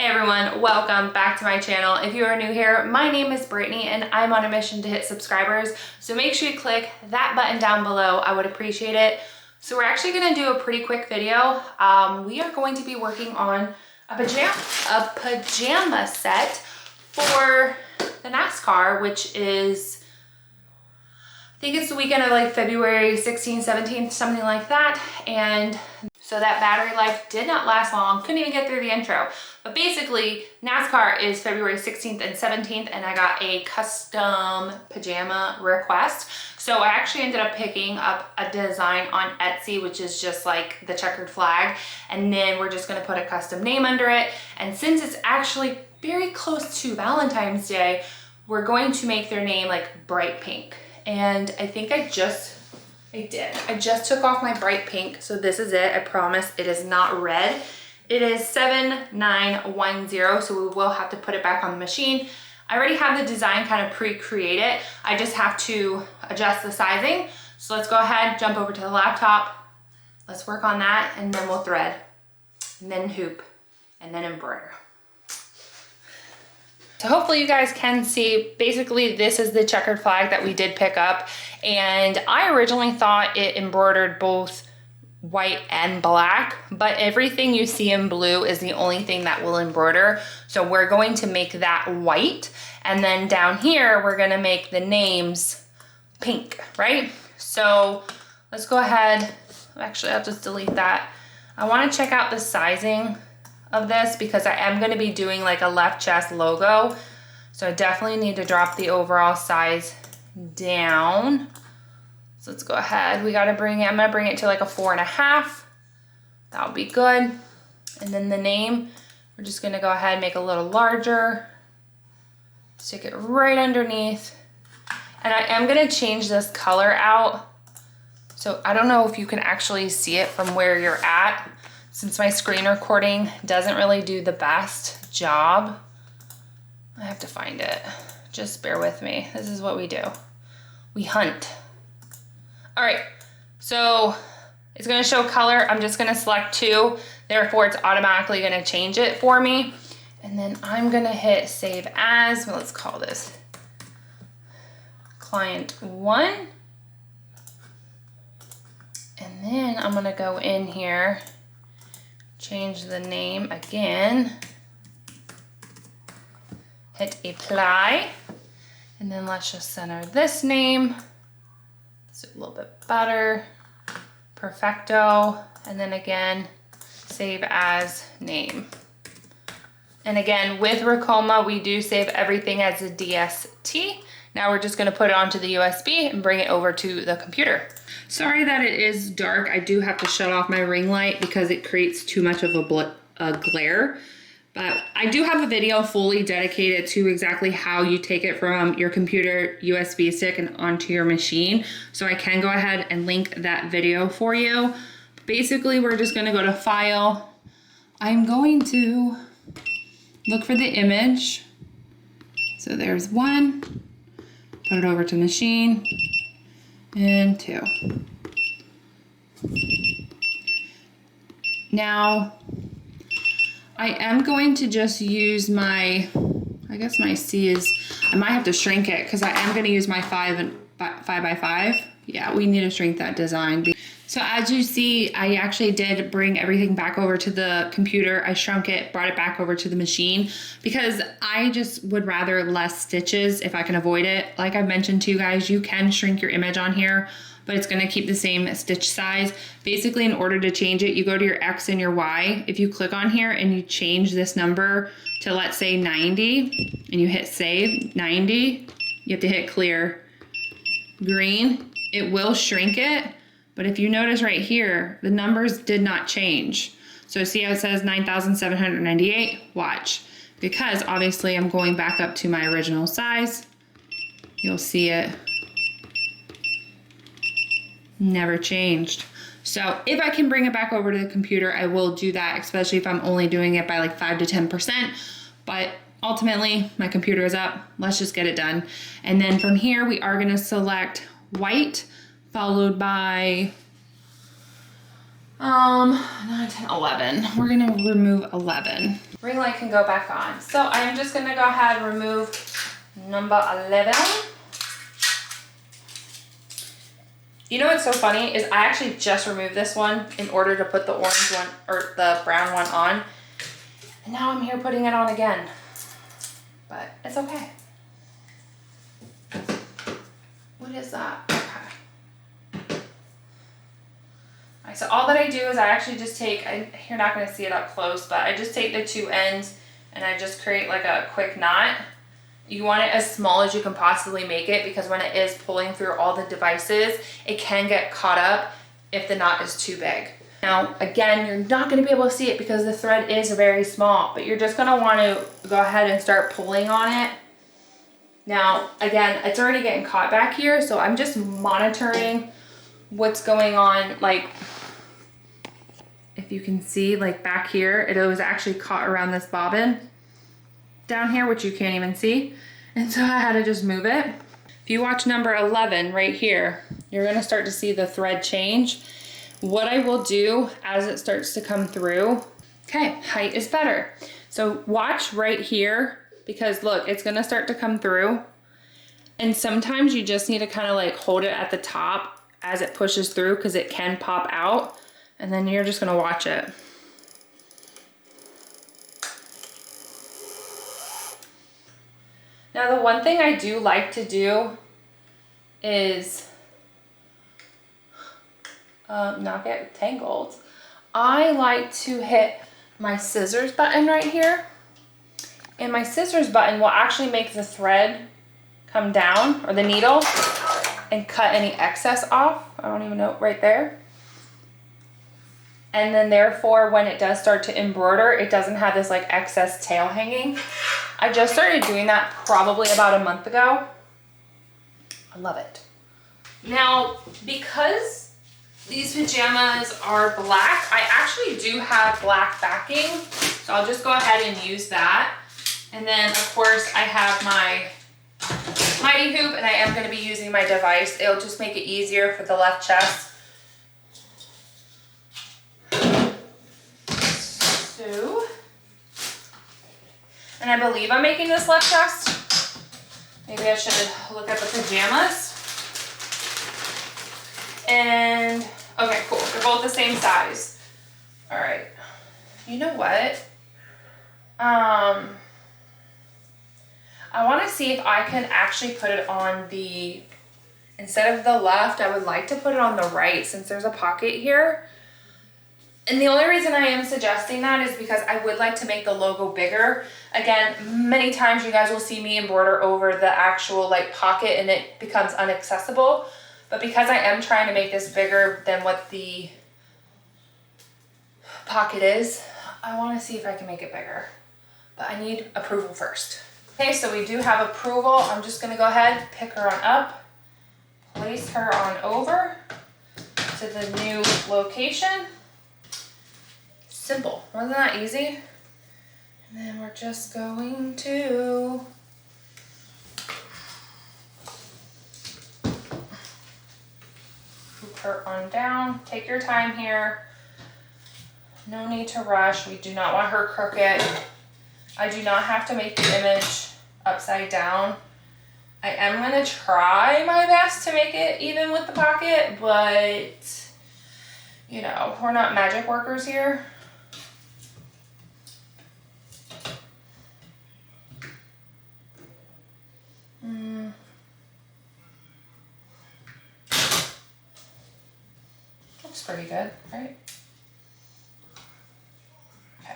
Hey everyone, welcome back to my channel. If you are new here, my name is Brittany and I'm on a mission to hit subscribers. So make sure you click that button down below. I would appreciate it. So we're actually gonna do a pretty quick video. We are going to be working on a pajama set for the NASCAR, which is, I think it's the weekend of like February 16th, 17th, something like that. And so that battery life did not last long. Couldn't even get through the intro. But basically, NASCAR is February 16th and 17th, and I got a custom pajama request. So I actually ended up picking up a design on Etsy, which is just like the checkered flag. And then we're just gonna put a custom name under it. And since it's actually very close to Valentine's Day, we're going to make their name like bright pink. And I think I just took off my bright pink. So this is it. I promise it is not red. It is 7910. So we will have to put it back on the machine. I already have the design kind of pre-created. I just have to adjust the sizing. So let's go ahead, jump over to the laptop. Let's work on that, and then we'll thread, and then hoop, and then embroider. So hopefully you guys can see, basically this is the checkered flag that we did pick up. And I originally thought it embroidered both white and black, but everything you see in blue is the only thing that will embroider. So we're going to make that white. And then down here, we're gonna make the names pink, right? So let's go ahead. Actually, I'll just delete that. I wanna check out the sizing of this because I am going to be doing like a left chest logo. So I definitely need to drop the overall size down. So let's go ahead. I'm going to bring it to like a 4.5. That would be good. And then the name, we're just going to go ahead and make a little larger. Stick it right underneath. And I am going to change this color out. So I don't know if you can actually see it from where you're at, since my screen recording doesn't really do the best job. I have to find it. Just bear with me. This is what we do. We hunt. All right, so it's gonna show color. I'm just gonna select 2. Therefore, it's automatically gonna change it for me. And then I'm gonna hit save as. Well, let's call this client 1. And then I'm gonna go in here, change the name again, hit apply, and then let's just center this name. Let's do a little bit better, perfecto, and then again, save as name. And again, with Ricoma, we do save everything as a DST. Now we're just gonna put it onto the USB and bring it over to the computer. Sorry that it is dark. I do have to shut off my ring light because it creates too much of a glare. But I do have a video fully dedicated to exactly how you take it from your computer USB stick and onto your machine. So I can go ahead and link that video for you. Basically, we're just gonna go to File. I'm going to look for the image. So there's 1, put it over to machine, and 2. Now, I am going to just use my, I guess my C is, I might have to shrink it because I am going to use my 5 by 5. Yeah, we need to shrink that design. So as you see, I actually did bring everything back over to the computer. I shrunk it, brought it back over to the machine because I just would rather less stitches if I can avoid it. Like I mentioned to you guys, you can shrink your image on here, but it's gonna keep the same stitch size. Basically, in order to change it, you go to your X and your Y. If you click on here and you change this number to, let's say 90, and you hit save, 90, you have to hit clear. Green, it will shrink it. But if you notice right here, the numbers did not change. So see how it says 9,798? Watch. Because obviously I'm going back up to my original size. You'll see it never changed. So if I can bring it back over to the computer, I will do that, especially if I'm only doing it by like 5 to 10%. But ultimately, my computer is up. Let's just get it done. And then from here, we are going to select white, followed by 9, 10, 11. We're gonna remove 11. Ring light can go back on. So I'm just gonna go ahead and remove number 11. You know what's so funny is I actually just removed this one in order to put the orange one or the brown one on. And now I'm here putting it on again. But it's okay. What is that? Okay. Alright, so all that I do is I actually just take, you're not going to see it up close, but I just take the two ends and I just create like a quick knot. You want it as small as you can possibly make it because when it is pulling through all the devices, it can get caught up if the knot is too big. Now, again, you're not going to be able to see it because the thread is very small, but you're just going to want to go ahead and start pulling on it. Now, again, it's already getting caught back here, so I'm just monitoring what's going on. Like, if you can see, like back here, it was actually caught around this bobbin down here, which you can't even see. And so I had to just move it. If you watch number 11 right here, you're going to start to see the thread change. What I will do as it starts to come through, okay, height is better. So watch right here because look, it's gonna start to come through. And sometimes you just need to kind of like hold it at the top as it pushes through because it can pop out. And then you're just gonna watch it. Now the one thing I do like to do is not get tangled. I like to hit my scissors button right here, and my scissors button will actually make the thread come down, or the needle, and cut any excess off. I don't even know, right there. And then therefore when it does start to embroider, it doesn't have this like excess tail hanging. I just started doing that probably about a month ago. I love it. Now, because these pajamas are black, I actually do have black backing, so I'll just go ahead and use that. And then of course I have my mighty hoop, and I am going to be using my device. It'll just make it easier for the left chest. So, and I believe I'm making this left chest. Maybe I should look at the pajamas. And okay, cool. They're both the same size. All right. You know what? I want to see if I can actually put it on the, instead of the left, I would like to put it on the right since there's a pocket here. And the only reason I am suggesting that is because I would like to make the logo bigger. Again, many times you guys will see me embroider over the actual like pocket and it becomes inaccessible. But because I am trying to make this bigger than what the pocket is, I want to see if I can make it bigger. But I need approval first. Okay, so we do have approval. I'm just going to go ahead, pick her on up, place her on over to the new location. Simple. Wasn't that easy? And then we're just going to hoop her on down. Take your time here. No need to rush. We do not want her crooked. I do not have to make the image upside down. I am going to try my best to make it even with the pocket, but you know, we're not magic workers here. Looks pretty good, right? Okay.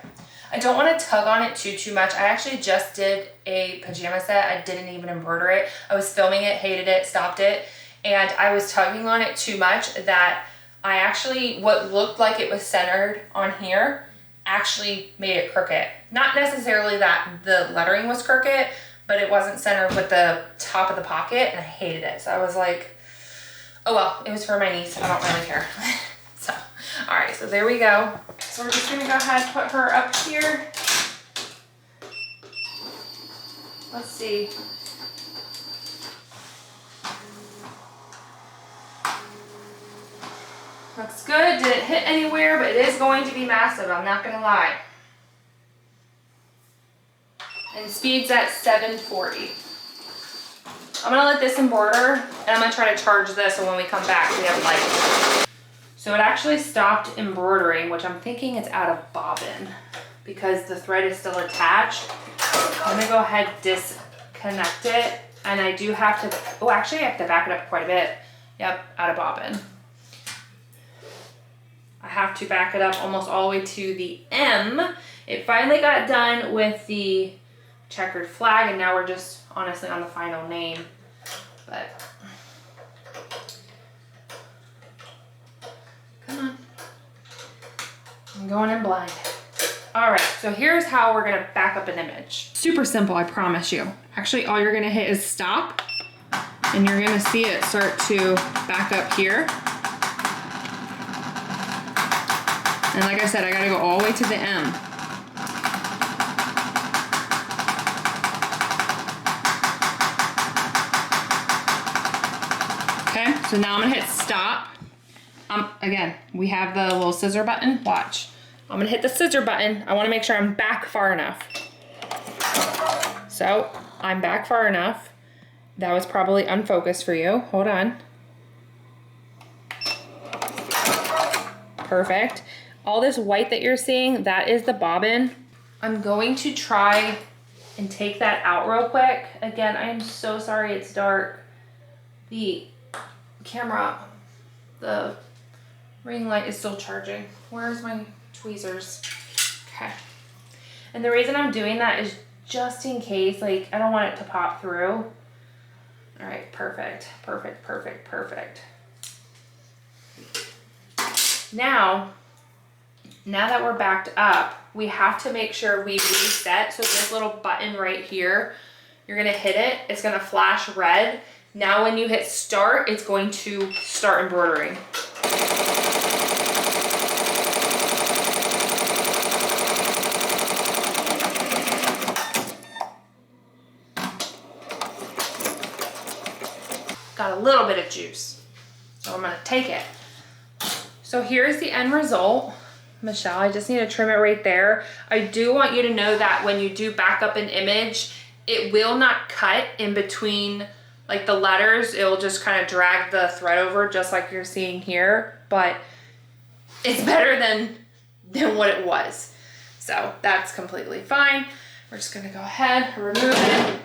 I don't want to tug on it too much. I actually just did a pajama set. I didn't even embroider it. I was filming it, hated it, stopped it, and I was tugging on it too much that I actually, what looked like it was centered on here, actually made it crooked. Not necessarily that the lettering was crooked, but it wasn't centered with the top of the pocket, and I hated it. So I was like, oh well, it was for my niece. I don't really care. So, all right, so there we go. So we're just gonna go ahead and put her up here. Let's see. Looks good, didn't hit anywhere, but it is going to be massive, I'm not gonna lie. And speed's at 740. I'm gonna let this embroider, and I'm gonna try to charge this, so when we come back, we have light. So it actually stopped embroidering, which I'm thinking it's out of bobbin, because the thread is still attached. I'm gonna go ahead, disconnect it, and I do have to, oh, actually I have to back it up quite a bit. Yep, out of bobbin. I have to back it up almost all the way to the M. It finally got done with the checkered flag, and now we're just honestly on the final name. But come on, I'm going in blind. All right, so here's how we're gonna back up an image. Super simple, I promise you. Actually, all you're gonna hit is stop, and you're gonna see it start to back up here. And like I said, I gotta go all the way to the M. Okay, so now I'm gonna hit stop. Again, we have the little scissor button, watch. I'm gonna hit the scissor button. I wanna make sure I'm back far enough. So, I'm back far enough. That was probably unfocused for you, hold on. Perfect. All this white that you're seeing, that is the bobbin. I'm going to try and take that out real quick. Again, I am so sorry it's dark. The camera, the ring light is still charging. Where's my tweezers? Okay. And the reason I'm doing that is just in case, like, I don't want it to pop through. All right, perfect, perfect, perfect, perfect. Now that we're backed up, we have to make sure we reset. So this little button right here, you're gonna hit it, it's gonna flash red. Now when you hit start, it's going to start embroidering. Got a little bit of juice, so I'm gonna take it. So here's the end result. Michelle, I just need to trim it right there. I do want you to know that when you do back up an image, it will not cut in between like the letters. It'll just kind of drag the thread over just like you're seeing here, but it's better than what it was. So that's completely fine. We're just gonna go ahead, remove it.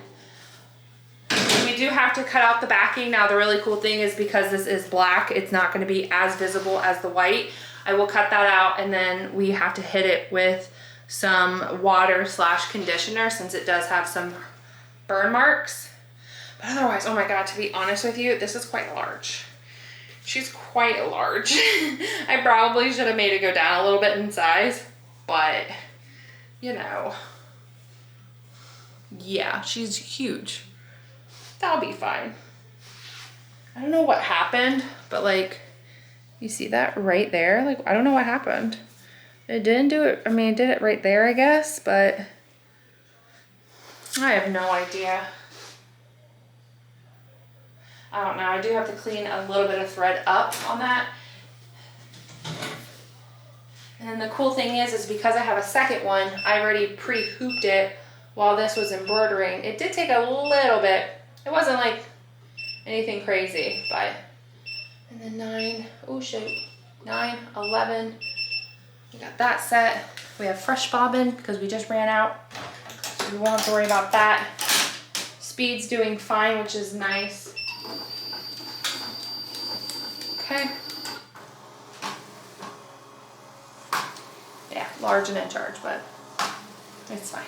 We do have to cut out the backing. Now the really cool thing is because this is black, it's not gonna be as visible as the white. I will cut that out, and then we have to hit it with some water / conditioner since it does have some burn marks. But otherwise, oh my God, to be honest with you, this is quite large. She's quite large. I probably should have made it go down a little bit in size, but you know, yeah, she's huge. That'll be fine. I don't know what happened, but like, you see that right there? Like, I don't know what happened. It didn't do it. I mean, it did it right there, I guess, but I have no idea. I don't know. I do have to clean a little bit of thread up on that. And then the cool thing is because I have a second one, I already pre-hooped it while this was embroidering. It did take a little bit. It wasn't like anything crazy, but, and then 9, oh shoot, 9, 11, we got that set. We have fresh bobbin because we just ran out, so we won't have to worry about that. Speed's doing fine, which is nice. Okay. Yeah, large and in charge, but it's fine.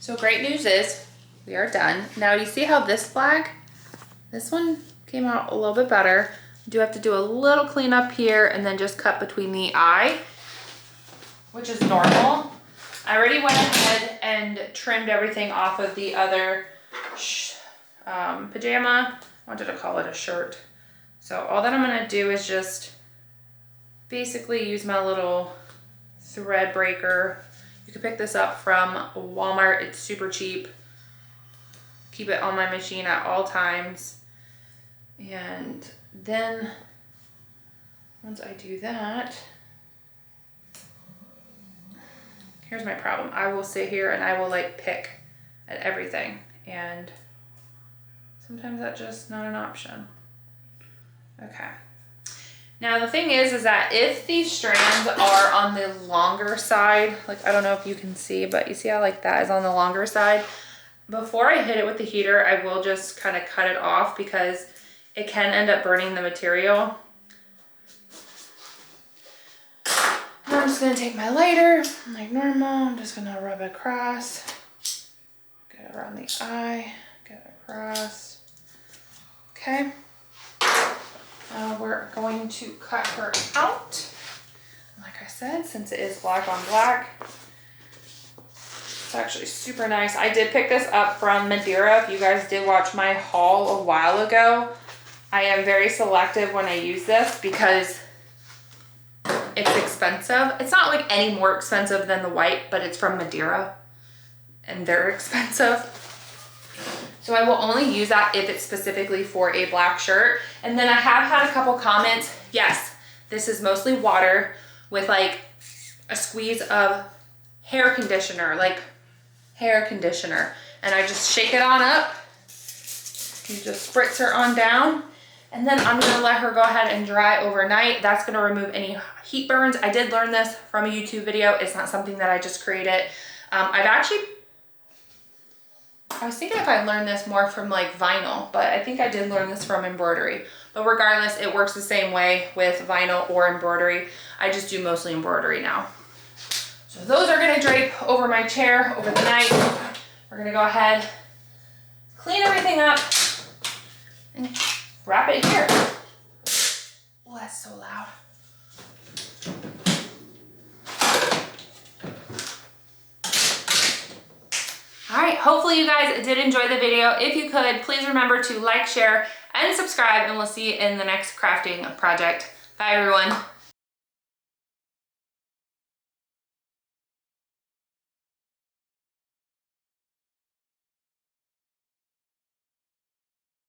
So great news is we are done. Now you see how this flag, this one came out a little bit better. You do have to do a little cleanup here and then just cut between the eye, which is normal. I already went ahead and trimmed everything off of the other pajama. I wanted to call it a shirt. So all that I'm gonna do is just basically use my little thread breaker. You can pick this up from Walmart. It's super cheap. Keep it on my machine at all times. And then once I do that, here's my problem. I will sit here and I will like pick at everything. And sometimes that's just not an option. Okay. Now the thing is that if these strands are on the longer side, like I don't know if you can see, but you see how like that is on the longer side, before I hit it with the heater, I will just kind of cut it off because it can end up burning the material. And I'm just gonna take my lighter, like normal, I'm just gonna rub it across, get it around the eye, get it across, okay. We're going to cut her out. Like I said, since it is black on black, it's actually super nice. I did pick this up from Madeira. If you guys did watch my haul a while ago, I am very selective when I use this because it's expensive. It's not like any more expensive than the white, but it's from Madeira and they're expensive. So I will only use that if it's specifically for a black shirt. And then I have had a couple comments. Yes, this is mostly water with like a squeeze of hair conditioner, And I just shake it on up. You just spritz her on down. And then I'm gonna let her go ahead and dry overnight. That's gonna remove any heat burns. I did learn this from a YouTube video. It's not something that I just created. I was thinking if I learned this more from like vinyl, but I think I did learn this from embroidery. But regardless, it works the same way with vinyl or embroidery. I just do mostly embroidery now. So those are gonna drape over my chair over the night. We're gonna go ahead, clean everything up, and wrap it here. Oh, that's so loud. All right, hopefully you guys did enjoy the video. If you could, please remember to like, share, and subscribe, and we'll see you in the next crafting project. Bye, everyone.